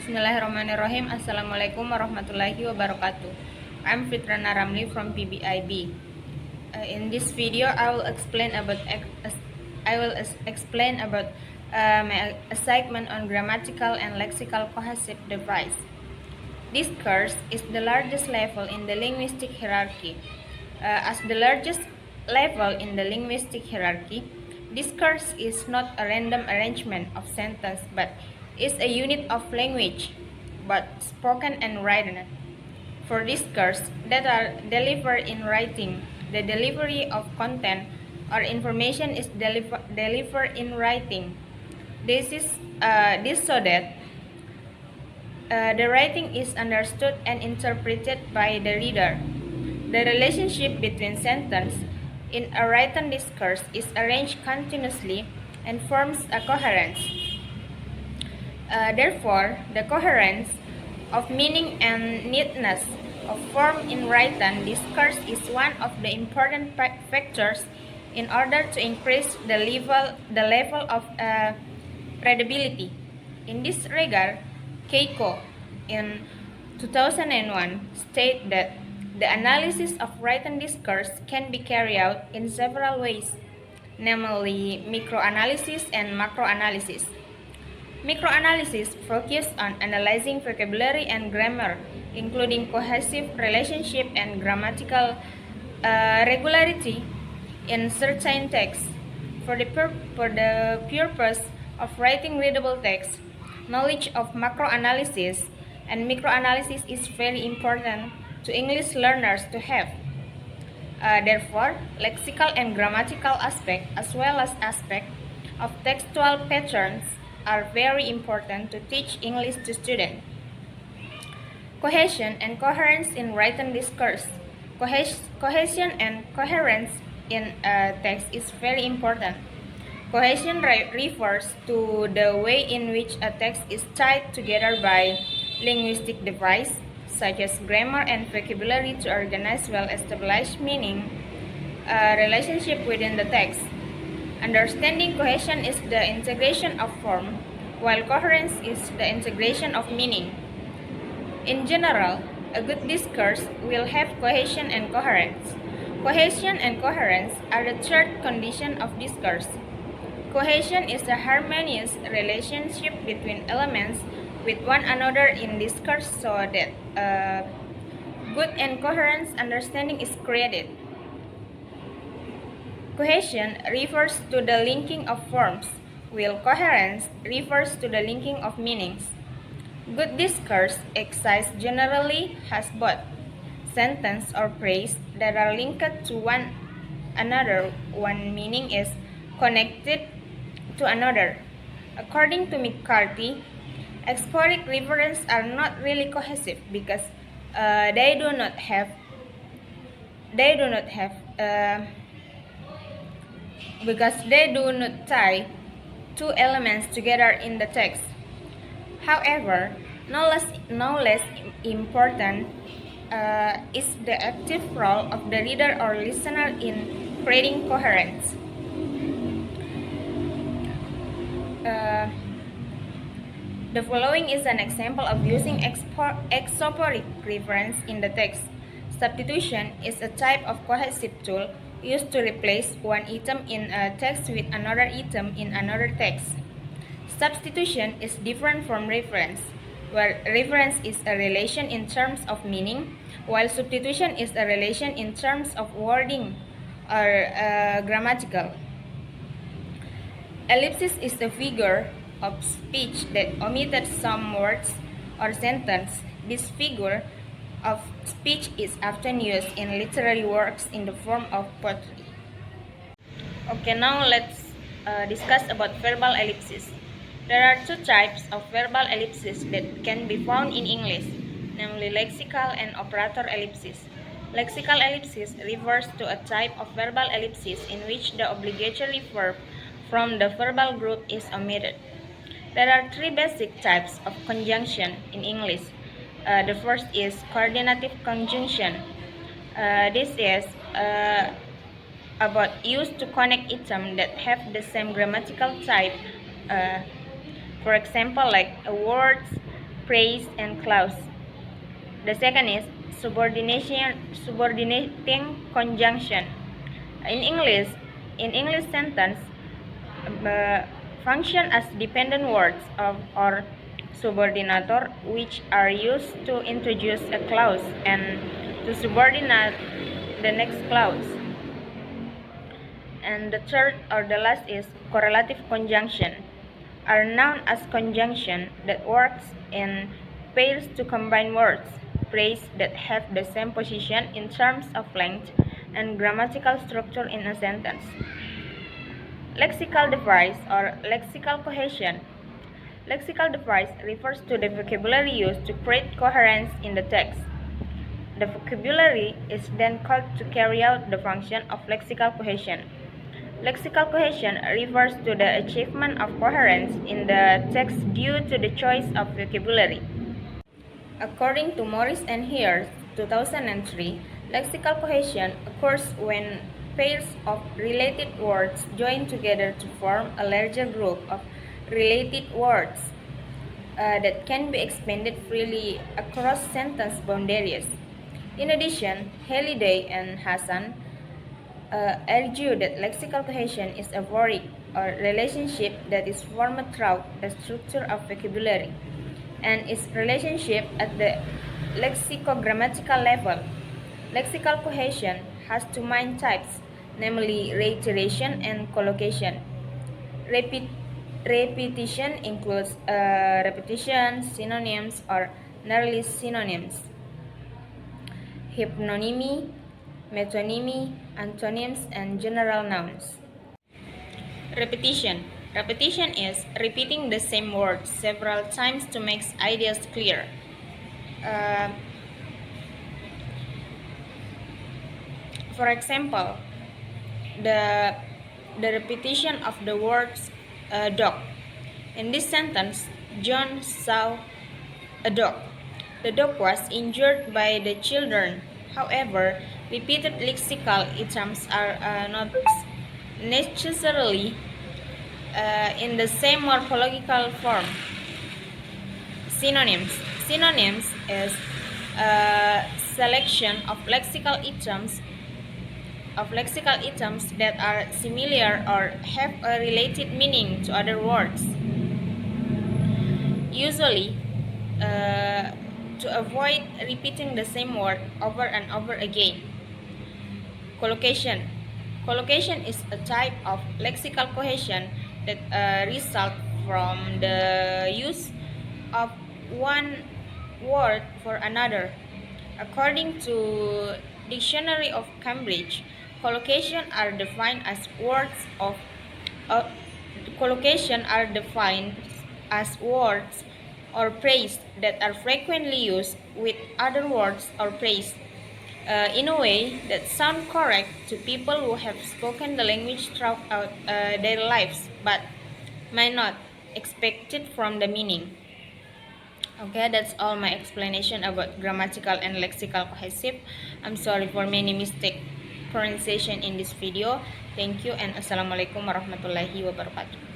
Bismillahirrahmanirrahim. Assalamualaikum warahmatullahi wabarakatuh. I'm Fitriyana Ramli from PBIB. In this video, I will explain about my assignment on grammatical and lexical cohesive device. This course is the largest level in the linguistic hierarchy. As the largest level in the linguistic hierarchy, this course is not a random arrangement of sentences but is a unit of language, both spoken and written. For this course that are delivered in writing, the delivery of content or information is delivered in writing. This so that the writing is understood and interpreted by the reader. The relationship between sentences in a written discourse is arranged continuously and forms a coherence. Therefore, the coherence of meaning and neatness of form in written discourse is one of the important factors in order to increase the level of credibility. In this regard, Keiko in 2001 stated that the analysis of written discourse can be carried out in several ways, namely microanalysis and macroanalysis. Microanalysis focuses on analyzing vocabulary and grammar, including cohesive relationship and grammatical regularity in certain texts. For the purpose of writing readable text, knowledge of macroanalysis and microanalysis is very important to English learners to have. Therefore, lexical and grammatical aspects as well as aspects of textual patterns are very important to teach English to students. Cohesion and coherence in written discourse. Cohesion and coherence in a text is very important. Cohesion refers to the way in which a text is tied together by linguistic device, such as grammar and vocabulary, to organize well-established meaning relationship within the text. Understanding cohesion is the integration of form, while coherence is the integration of meaning. In general, a good discourse will have cohesion and coherence. Cohesion and coherence are the third condition of discourse. Cohesion is a harmonious relationship between elements with one another in discourse so that good and coherent understanding is created. Cohesion refers to the linking of forms, while coherence refers to the linking of meanings. Good discourse exercise generally has both sentence or phrase that are linked to one another. One meaning is connected to another. According to McCarthy, exphoric references are not really cohesive because they do not have tie two elements together in the text. However, no less important is the active role of the reader or listener in creating coherence. The following is an example of using exphoric reference in the text. Substitution is a type of cohesive tool used to replace one item in a text with another item in another text. Substitution is different from reference, where reference is a relation in terms of meaning, while substitution is a relation in terms of wording or grammatical. Ellipsis is a figure of speech that omitted some words or sentence. This figure of speech is often used in literary works in the form of poetry. Okay, now let's discuss about verbal ellipses. There are two types of verbal ellipses that can be found in English, namely lexical and operator ellipses. Lexical ellipsis refers to a type of verbal ellipsis in which the obligatory verb from the verbal group is omitted. There are three basic types of conjunction in English. The first is coordinative conjunction. This is about used to connect items that have the same grammatical type. For example, like words praise, and clause. The second is subordinating conjunction. In English, sentence uh, function as dependent words or subordinator, which are used to introduce a clause and to subordinate the next clause. And the third or the last is correlative conjunction, are known as conjunction that works in pairs to combine words, phrase that have the same position in terms of length and grammatical structure in a sentence. Lexical device or lexical cohesion. Lexical device refers to the vocabulary used to create coherence in the text. The vocabulary is then called to carry out the function of lexical cohesion. Lexical cohesion refers to the achievement of coherence in the text due to the choice of vocabulary. According to Morris and Hears, 2003, lexical cohesion occurs when pairs of related words join together to form a larger group of related words that can be expanded freely across sentence boundaries. In addition, Halliday and Hassan argue that lexical cohesion is a worried or relationship that is formed throughout the structure of vocabulary and its relationship at the lexicogrammatical level. Lexical cohesion has two main types, namely reiteration and collocation. Repetition includes repetition, synonyms, or nearly synonyms, hyponymy, metonymy, antonyms, and general nouns. Repetition. Repetition is repeating the same word several times to make ideas clear. For example, the repetition of the words dog. In this sentence, John saw a dog. The dog was injured by the children. However, repeated lexical items are not necessarily in the same morphological form. Synonyms. Synonyms is a selection of lexical items that are similar or have a related meaning to other words. Usually, to avoid repeating the same word over and over again. Collocation. Collocation is a type of lexical cohesion that results from the use of one word for another. According to Dictionary of Cambridge, collocation are defined as words or phrase that are frequently used with other words or phrase in a way that sound correct to people who have spoken the language throughout their lives but might not expect it from the meaning. Okay, that's all my explanation about grammatical and lexical cohesive. I'm sorry for many mistake pronunciation in this video. Thank you and assalamualaikum warahmatullahi wabarakatuh.